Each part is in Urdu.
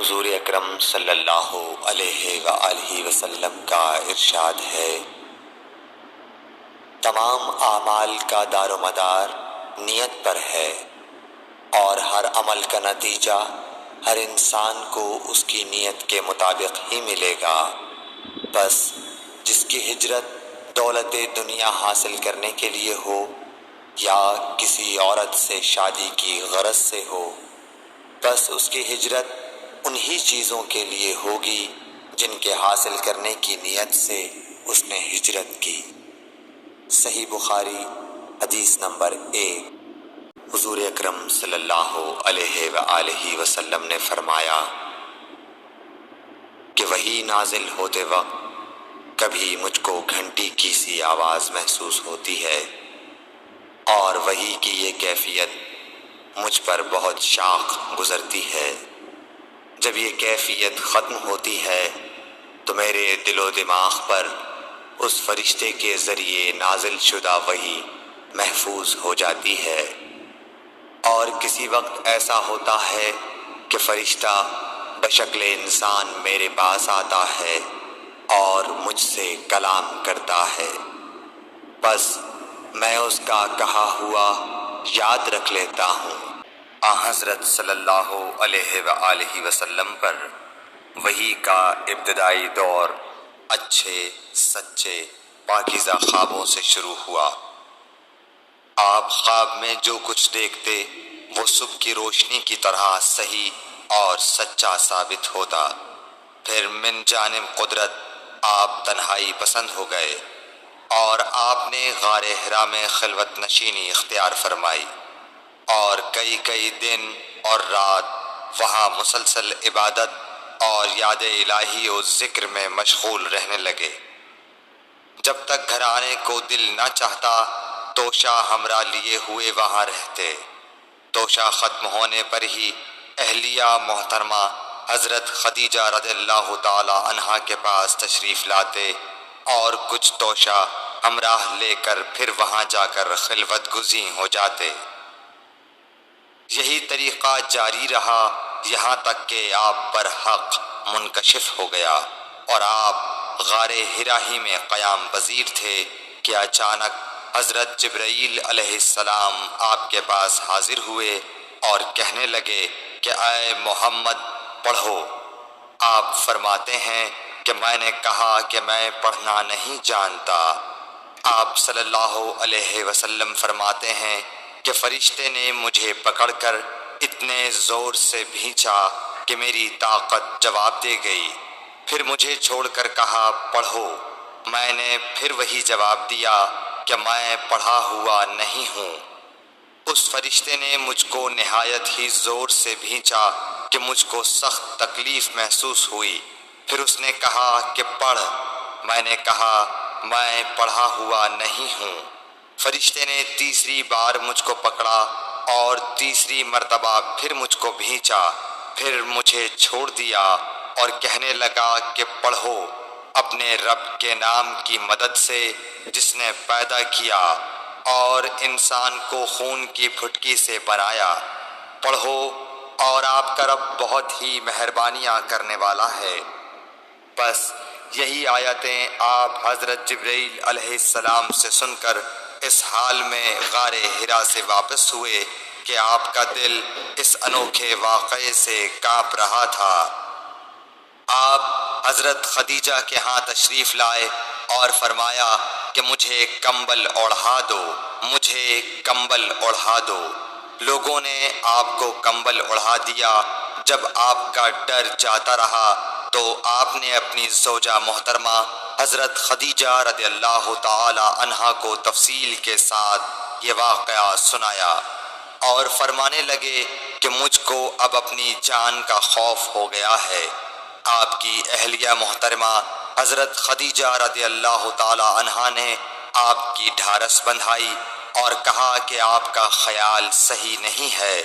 حضور اکرم صلی اللہ علیہ وآلہ وسلم کا ارشاد ہے، تمام اعمال کا دار و مدار نیت پر ہے، اور ہر عمل کا نتیجہ ہر انسان کو اس کی نیت کے مطابق ہی ملے گا۔ بس جس کی ہجرت دولت دنیا حاصل کرنے کے لیے ہو یا کسی عورت سے شادی کی غرض سے ہو، بس اس کی ہجرت انہی چیزوں کے لیے ہوگی جن کے حاصل کرنے کی نیت سے اس نے ہجرت کی۔ صحیح بخاری حدیث نمبر 1۔ حضور اکرم صلی اللہ علیہ وآلہ وسلم نے فرمایا کہ وحی نازل ہوتے وقت کبھی مجھ کو گھنٹی کی سی آواز محسوس ہوتی ہے، اور وحی کی یہ کیفیت مجھ پر بہت شاق گزرتی ہے۔ جب یہ کیفیت ختم ہوتی ہے تو میرے دل و دماغ پر اس فرشتے کے ذریعے نازل شدہ وحی محفوظ ہو جاتی ہے، اور کسی وقت ایسا ہوتا ہے کہ فرشتہ بشکل انسان میرے پاس آتا ہے اور مجھ سے کلام کرتا ہے، بس میں اس کا کہا ہوا یاد رکھ لیتا ہوں۔ حضرت صلی اللہ علیہ وآلہ وسلم پر وحی کا ابتدائی دور اچھے سچے پاکیزہ خوابوں سے شروع ہوا۔ آپ خواب میں جو کچھ دیکھتے وہ صبح کی روشنی کی طرح صحیح اور سچا ثابت ہوتا۔ پھر من جانب قدرت آپ تنہائی پسند ہو گئے، اور آپ نے غار حرا میں خلوت نشینی اختیار فرمائی، اور کئی دن اور رات وہاں مسلسل عبادت اور یاد الہی و ذکر میں مشغول رہنے لگے۔ جب تک گھر آنے کو دل نہ چاہتا توشہ ہمراہ لیے ہوئے وہاں رہتے۔ توشہ ختم ہونے پر ہی اہلیہ محترمہ حضرت خدیجہ رضی اللہ تعالی عنہا کے پاس تشریف لاتے، اور کچھ توشہ ہمراہ لے کر پھر وہاں جا کر خلوت گزین ہو جاتے۔ یہی طریقہ جاری رہا یہاں تک کہ آپ پر حق منکشف ہو گیا، اور آپ غار حرا ہی میں قیام پذیر تھے کہ اچانک حضرت جبرائیل علیہ السلام آپ کے پاس حاضر ہوئے اور کہنے لگے کہ اے محمد پڑھو۔ آپ فرماتے ہیں کہ میں نے کہا کہ میں پڑھنا نہیں جانتا۔ آپ صلی اللہ علیہ وسلم فرماتے ہیں کہ فرشتے نے مجھے پکڑ کر اتنے زور سے بھینچا کہ میری طاقت جواب دے گئی، پھر مجھے چھوڑ کر کہا پڑھو۔ میں نے پھر وہی جواب دیا کہ میں پڑھا ہوا نہیں ہوں۔ اس فرشتے نے مجھ کو نہایت ہی زور سے بھینچا کہ مجھ کو سخت تکلیف محسوس ہوئی، پھر اس نے کہا کہ پڑھ۔ میں نے کہا میں پڑھا ہوا نہیں ہوں۔ فرشتے نے تیسری بار مجھ کو پکڑا اور تیسری مرتبہ پھر مجھ کو بھینچا، پھر مجھے چھوڑ دیا اور کہنے لگا کہ پڑھو اپنے رب کے نام کی مدد سے جس نے پیدا کیا اور انسان کو خون کی پھٹکی سے بنایا۔ پڑھو اور آپ کا رب بہت ہی مہربانیاں کرنے والا ہے۔ بس یہی آیتیں آپ حضرت جبرائیل علیہ السلام سے سن کر اس حال میں غار حرا سے واپس ہوئے کہ آپ کا دل اس انوکھے واقعے سے کانپ رہا تھا۔ آپ حضرت خدیجہ کے ہاں تشریف لائے اور فرمایا کہ مجھے کمبل اوڑھا دو، مجھے کمبل اوڑھا دو۔ لوگوں نے آپ کو کمبل اوڑھا دیا۔ جب آپ کا ڈر جاتا رہا تو آپ نے اپنی زوجہ محترمہ حضرت خدیجہ رضی اللہ تعالی عنہا کو تفصیل کے ساتھ یہ واقعہ سنایا، اور فرمانے لگے کہ مجھ کو اب اپنی جان کا خوف ہو گیا ہے۔ آپ کی اہلیہ محترمہ حضرت خدیجہ رضی اللہ تعالی عنہا نے آپ کی ڈھارس بندھائی اور کہا کہ آپ کا خیال صحیح نہیں ہے۔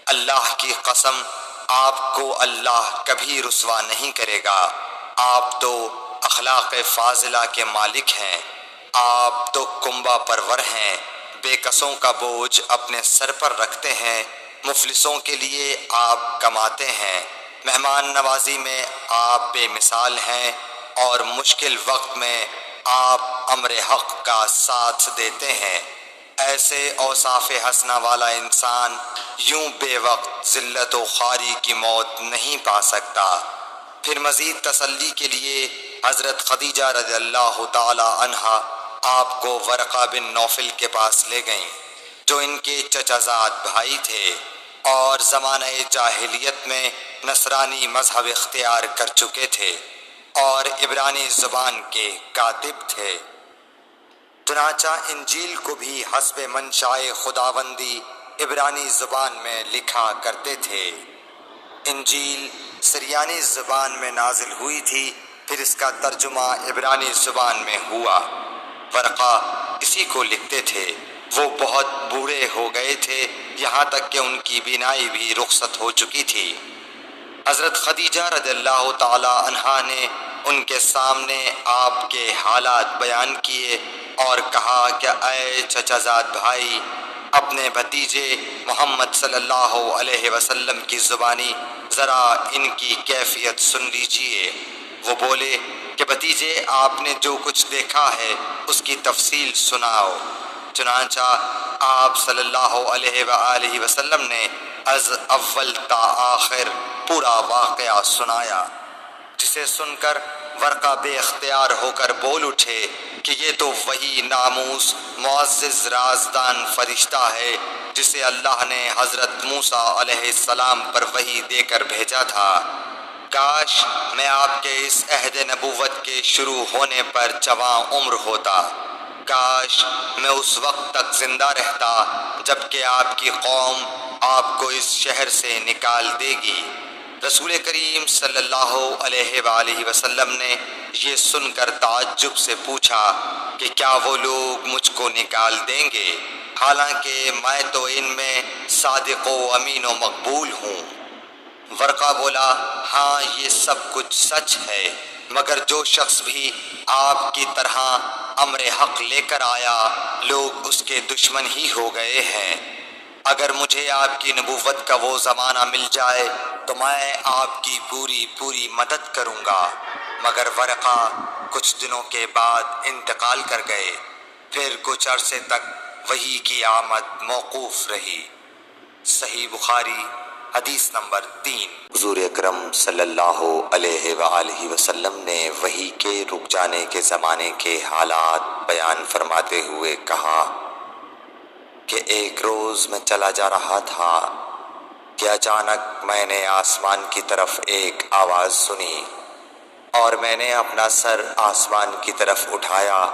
اللہ کی قسم آپ کو اللہ کبھی رسوا نہیں کرے گا۔ آپ تو اخلاق فاضلہ کے مالک ہیں، آپ تو کنبہ پرور ہیں، بے کسوں کا بوجھ اپنے سر پر رکھتے ہیں، مفلسوں کے لیے آپ کماتے ہیں، مہمان نوازی میں آپ بے مثال ہیں اور مشکل وقت میں آپ امر حق کا ساتھ دیتے ہیں۔ ایسے اوصاف حسنہ والا انسان یوں بے وقت ذلت و خواری کی موت نہیں پا سکتا۔ پھر مزید تسلی کے لیے حضرت خدیجہ رضی اللہ تعالی عنہا آپ کو ورقہ بن نوفل کے پاس لے گئیں، جو ان کے چچا زاد بھائی تھے اور زمانہ جاہلیت میں نصرانی مذہب اختیار کر چکے تھے اور عبرانی زبان کے کاتب تھے۔ چنانچہ انجیل کو بھی حسب منشاء خداوندی عبرانی زبان میں لکھا کرتے تھے۔ انجیل سریانی زبان میں نازل ہوئی تھی، پھر اس کا ترجمہ عبرانی زبان میں ہوا۔ ورقہ اسی کو لکھتے تھے۔ وہ بہت بوڑھے ہو گئے تھے، یہاں تک کہ ان کی بینائی بھی رخصت ہو چکی تھی۔ حضرت خدیجہ رضی اللہ تعالی عنہا نے ان کے سامنے آپ کے حالات بیان کیے اور کہا کہ اے چچا زاد بھائی، اپنے بھتیجے محمد صلی اللہ علیہ وسلم کی زبانی ذرا ان کی کیفیت سن لیجئے۔ وہ بولے کہ بھتیجے، آپ نے جو کچھ دیکھا ہے اس کی تفصیل سناؤ۔ چنانچہ آپ صلی اللہ علیہ وآلہ وسلم نے از اول تا آخر پورا واقعہ سنایا، جسے سن کر ورقہ بے اختیار ہو کر بول اٹھے کہ یہ تو وہی ناموس معزز رازدان فرشتہ ہے جسے اللہ نے حضرت موسیٰ علیہ السلام پر وحی دے کر بھیجا تھا۔ کاش میں آپ کے اس عہد نبوت کے شروع ہونے پر جواں عمر ہوتا، کاش میں اس وقت تک زندہ رہتا جب کہ آپ کی قوم آپ کو اس شہر سے نکال دے گی۔ رسول کریم صلی اللہ علیہ وآلہ وسلم نے یہ سن کر تعجب سے پوچھا کہ کیا وہ لوگ مجھ کو نکال دیں گے، حالانکہ میں تو ان میں صادق و امین و مقبول ہوں۔ ورقہ بولا، ہاں یہ سب کچھ سچ ہے، مگر جو شخص بھی آپ کی طرح امر حق لے کر آیا لوگ اس کے دشمن ہی ہو گئے ہیں۔ اگر مجھے آپ کی نبوت کا وہ زمانہ مل جائے تو میں آپ کی پوری مدد کروں گا۔ مگر ورقہ کچھ دنوں کے بعد انتقال کر گئے، پھر کچھ عرصے تک وحی کی آمد موقوف رہی۔ صحیح بخاری حدیث نمبر 3۔ حضور اکرم صلی اللہ علیہ وآلہ وسلم نے وحی کے رک جانے کے زمانے کے حالات بیان فرماتے ہوئے کہا کہ ایک روز میں چلا جا رہا تھا کہ اچانک میں نے آسمان کی طرف ایک آواز سنی اور میں نے اپنا سر آسمان کی طرف اٹھایا۔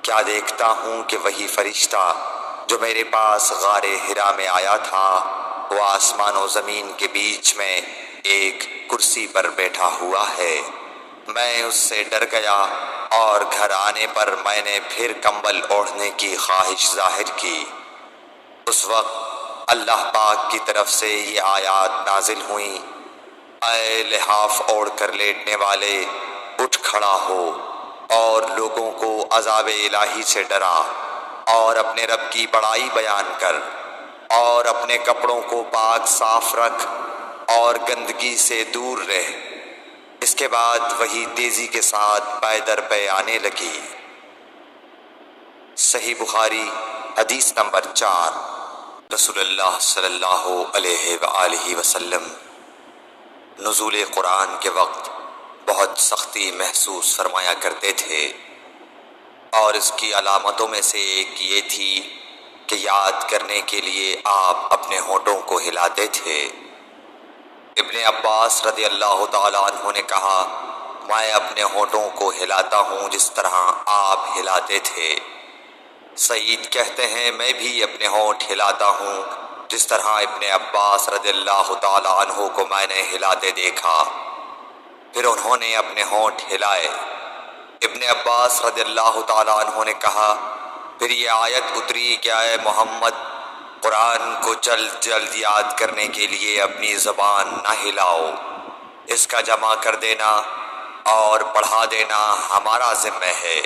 کیا دیکھتا ہوں کہ وہی فرشتہ جو میرے پاس غار حرا میں آیا تھا وہ آسمان و زمین کے بیچ میں ایک کرسی پر بیٹھا ہوا ہے۔ میں اس سے ڈر گیا اور گھر آنے پر میں نے پھر کمبل اوڑھنے کی خواہش ظاہر کی۔ اس وقت اللہ پاک کی طرف سے یہ آیات نازل ہوئیں، اے لحاف اوڑھ کر لیٹنے والے، اٹھ کھڑا ہو اور لوگوں کو عذاب الہی سے ڈرا اور اپنے رب کی بڑائی بیان کر اور اپنے کپڑوں کو پاک صاف رکھ اور گندگی سے دور رہ۔ اس کے بعد وہی تیزی کے ساتھ پے در پے آنے لگی۔ صحیح بخاری حدیث نمبر 4۔ رسول اللہ صلی اللہ علیہ وآلہ وسلم نزول قرآن کے وقت بہت سختی محسوس فرمایا کرتے تھے، اور اس کی علامتوں میں سے ایک یہ تھی کہ یاد کرنے کے لیے آپ اپنے ہونٹوں کو ہلاتے تھے۔ ابن عباس رضی اللہ تعالیٰ عنہ نے کہا، میں اپنے ہونٹوں کو ہلاتا ہوں جس طرح آپ ہلاتے تھے۔ سعید کہتے ہیں، میں بھی اپنے ہونٹ ہلاتا ہوں جس طرح ابن عباس رضی اللہ تعالیٰ عنہ کو میں نے ہلاتے دیکھا۔ پھر انہوں نے اپنے ہونٹ ہلائے۔ ابن عباس رضی اللہ تعالیٰ عنہ نے کہا، پھر یہ آیت اتری کہ اے محمد، قرآن کو جلد جلد یاد کرنے کے لیے اپنی زبان نہ ہلاؤ، اس کا جمع کر دینا اور پڑھا دینا ہمارا ذمہ ہے۔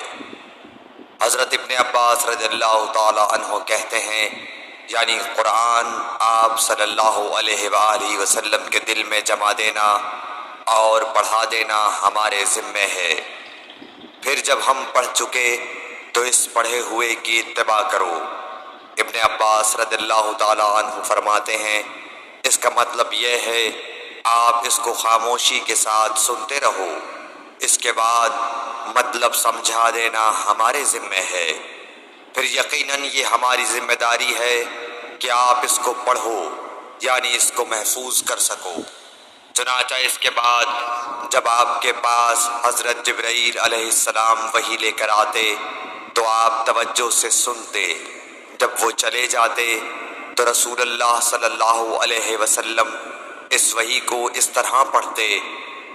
حضرت ابن عباس رضی اللہ تعالیٰ عنہ کہتے ہیں یعنی قرآن آپ صلی اللہ علیہ وآلہ وسلم کے دل میں جما دینا اور پڑھا دینا ہمارے ذمے ہے۔ پھر جب ہم پڑھ چکے تو اس پڑھے ہوئے کی اتباع کرو۔ ابن عباس رضی اللہ تعالی عنہ فرماتے ہیں اس کا مطلب یہ ہے آپ اس کو خاموشی کے ساتھ سنتے رہو، اس کے بعد مطلب سمجھا دینا ہمارے ذمے ہے، پھر یقیناً یہ ہماری ذمہ داری ہے کہ آپ اس کو پڑھو، یعنی اس کو محفوظ کر سکو۔ چنانچہ اس کے بعد جب آپ کے پاس حضرت جبرائیل علیہ السلام وحی لے کر آتے تو آپ توجہ سے سنتے، جب وہ چلے جاتے تو رسول اللہ صلی اللہ علیہ وسلم اس وحی کو اس طرح پڑھتے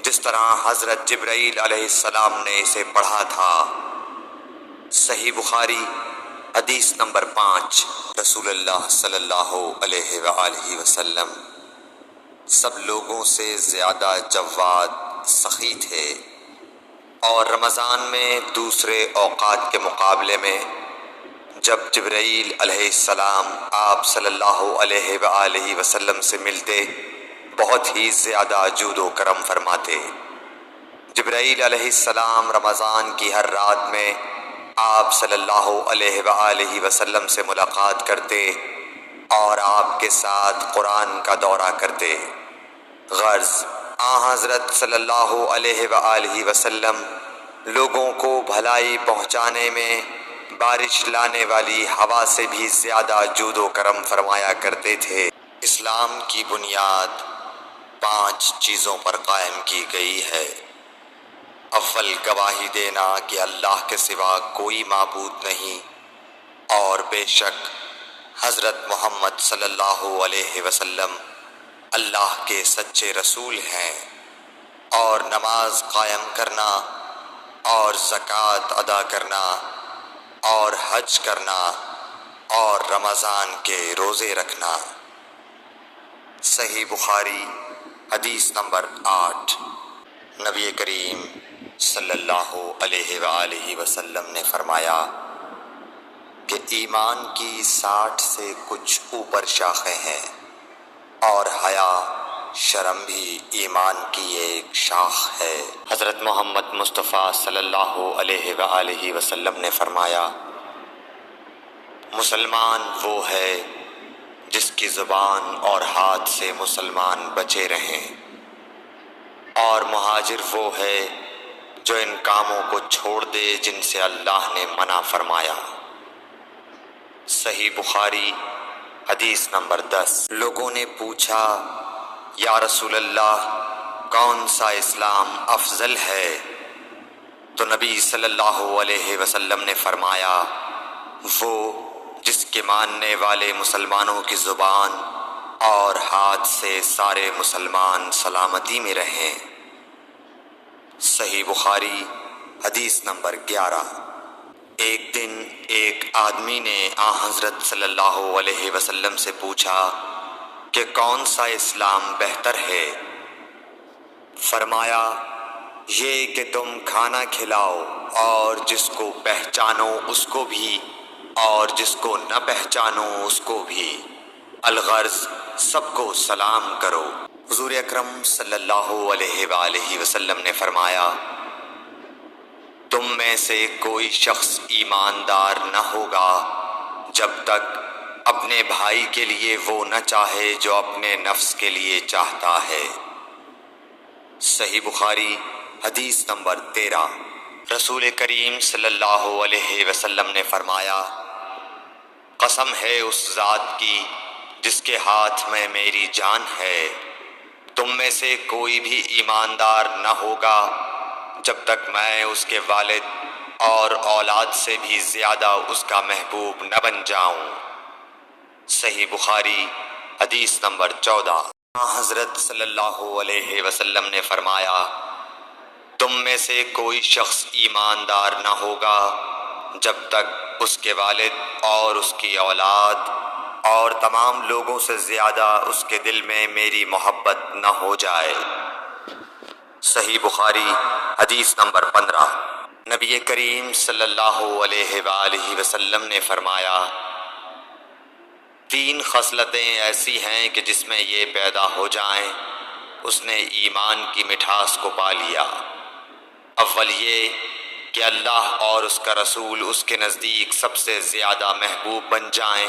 جس طرح حضرت جبرائیل علیہ السلام نے اسے پڑھا تھا۔ صحیح بخاری حدیث نمبر 5۔ رسول اللہ صلی اللہ علیہ وآلہ وسلم سب لوگوں سے زیادہ جواد، سخی تھے، اور رمضان میں دوسرے اوقات کے مقابلے میں جب جبرائیل علیہ السلام آپ صلی اللہ علیہ وآلہ وسلم سے ملتے بہت ہی زیادہ جود و کرم فرماتے۔ جبرائیل علیہ السلام رمضان کی ہر رات میں آپ صلی اللہ علیہ وآلہ وسلم سے ملاقات کرتے اور آپ کے ساتھ قرآن کا دورہ کرتے۔ غرض حضرت صلی اللہ علیہ وآلہ وسلم لوگوں کو بھلائی پہنچانے میں بارش لانے والی ہوا سے بھی زیادہ جود و کرم فرمایا کرتے تھے۔ اسلام کی بنیاد 5 چیزوں پر قائم کی گئی ہے۔ اول، گواہی دینا کہ اللہ کے سوا کوئی معبود نہیں اور بے شک حضرت محمد صلی اللہ علیہ وسلم اللہ کے سچے رسول ہیں، اور نماز قائم کرنا اور زکوٰۃ ادا کرنا اور حج کرنا اور رمضان کے روزے رکھنا۔ صحیح بخاری حدیث نمبر 8۔ نبی کریم صلی اللہ علیہ وآلہ وسلم نے فرمایا کہ ایمان کی 60 سے کچھ اوپر شاخیں ہیں، اور حیا، شرم بھی ایمان کی ایک شاخ ہے۔ حضرت محمد مصطفیٰ صلی اللہ علیہ وآلہ وسلم نے فرمایا مسلمان وہ ہے جس کی زبان اور ہاتھ سے مسلمان بچے رہیں، اور مہاجر وہ ہے جو ان کاموں کو چھوڑ دے جن سے اللہ نے منع فرمایا۔ صحیح بخاری حدیث نمبر 10۔ لوگوں نے پوچھا یا رسول اللہ کون سا اسلام افضل ہے؟ تو نبی صلی اللہ علیہ وسلم نے فرمایا وہ جس کے ماننے والے مسلمانوں کی زبان اور ہاتھ سے سارے مسلمان سلامتی میں رہیں۔ صحیح بخاری حدیث نمبر 11۔ ایک دن ایک آدمی نے حضرت صلی اللہ علیہ وسلم سے پوچھا کہ کون سا اسلام بہتر ہے؟ فرمایا یہ کہ تم کھانا کھلاؤ اور جس کو پہچانو اس کو بھی اور جس کو نہ پہچانو اس کو بھی، الغرض سب کو سلام کرو۔ حضور اکرم صلی اللہ علیہ وآلہ وسلم نے فرمایا تم میں سے کوئی شخص ایماندار نہ ہوگا جب تک اپنے بھائی کے لیے وہ نہ چاہے جو اپنے نفس کے لیے چاہتا ہے۔ صحیح بخاری حدیث نمبر 13۔ رسول کریم صلی اللہ علیہ وسلم نے فرمایا قسم ہے اس ذات کی جس کے ہاتھ میں میری جان ہے، تم میں سے کوئی بھی ایماندار نہ ہوگا جب تک میں اس کے والد اور اولاد سے بھی زیادہ اس کا محبوب نہ بن جاؤں۔ صحیح بخاری حدیث نمبر 14۔ حضرت صلی اللہ علیہ وسلم نے فرمایا تم میں سے کوئی شخص ایماندار نہ ہوگا جب تک اس کے والد اور اس کی اولاد اور تمام لوگوں سے زیادہ اس کے دل میں میری محبت نہ ہو جائے۔ صحیح بخاری حدیث نمبر 15۔ نبی کریم صلی اللہ علیہ وآلہ وسلم نے فرمایا 3 خصلتیں ایسی ہیں کہ جس میں یہ پیدا ہو جائیں اس نے ایمان کی مٹھاس کو پا لیا۔ اول یہ کہ اللہ اور اس کا رسول اس کے نزدیک سب سے زیادہ محبوب بن جائیں۔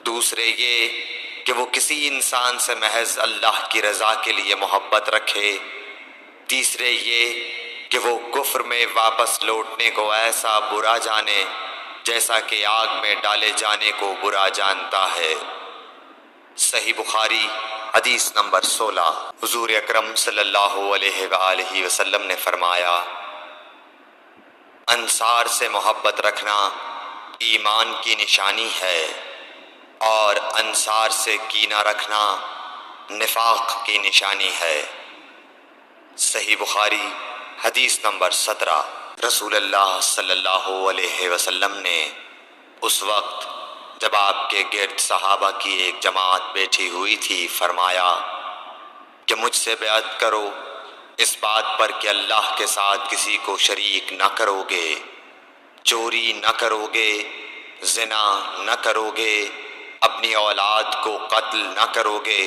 دوسرے یہ کہ وہ کسی انسان سے محض اللہ کی رضا کے لیے محبت رکھے۔ تیسرے یہ کہ وہ کفر میں واپس لوٹنے کو ایسا برا جانے جیسا کہ آگ میں ڈالے جانے کو برا جانتا ہے۔ صحیح بخاری حدیث نمبر 16۔ حضور اکرم صلی اللہ علیہ وآلہ وسلم نے فرمایا، انصار سے محبت رکھنا ایمان کی نشانی ہے اور انصار سے کینہ رکھنا نفاق کی نشانی ہے۔ صحیح بخاری حدیث نمبر 17۔ رسول اللہ صلی اللہ علیہ وسلم نے اس وقت جب آپ کے گرد صحابہ کی ایک جماعت بیٹھی ہوئی تھی فرمایا کہ مجھ سے بیعت کرو اس بات پر کہ اللہ کے ساتھ کسی کو شریک نہ کرو گے، چوری نہ کرو گے، زنا نہ کرو گے، اپنی اولاد کو قتل نہ کرو گے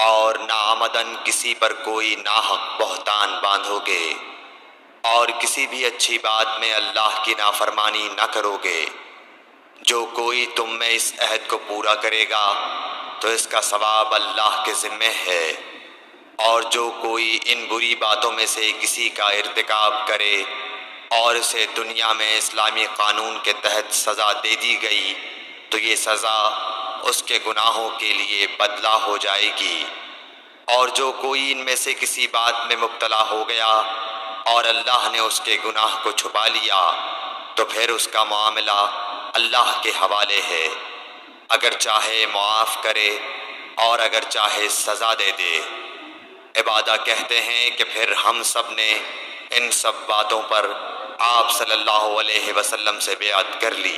اور ناعمدن کسی پر کوئی ناحق بہتان باندھو گے اور کسی بھی اچھی بات میں اللہ کی نافرمانی نہ کرو گے۔ جو کوئی تم میں اس عہد کو پورا کرے گا تو اس کا ثواب اللہ کے ذمہ ہے، اور جو کوئی ان بری باتوں میں سے کسی کا ارتکاب کرے اور اسے دنیا میں اسلامی قانون کے تحت سزا دے دی گئی تو یہ سزا اس کے گناہوں کے لیے بدلہ ہو جائے گی، اور جو کوئی ان میں سے کسی بات میں مبتلا ہو گیا اور اللہ نے اس کے گناہ کو چھپا لیا تو پھر اس کا معاملہ اللہ کے حوالے ہے، اگر چاہے معاف کرے اور اگر چاہے سزا دے دے۔ عبادہ کہتے ہیں کہ پھر ہم سب نے ان سب باتوں پر آپ صلی اللہ علیہ وسلم سے بیعت کر لی۔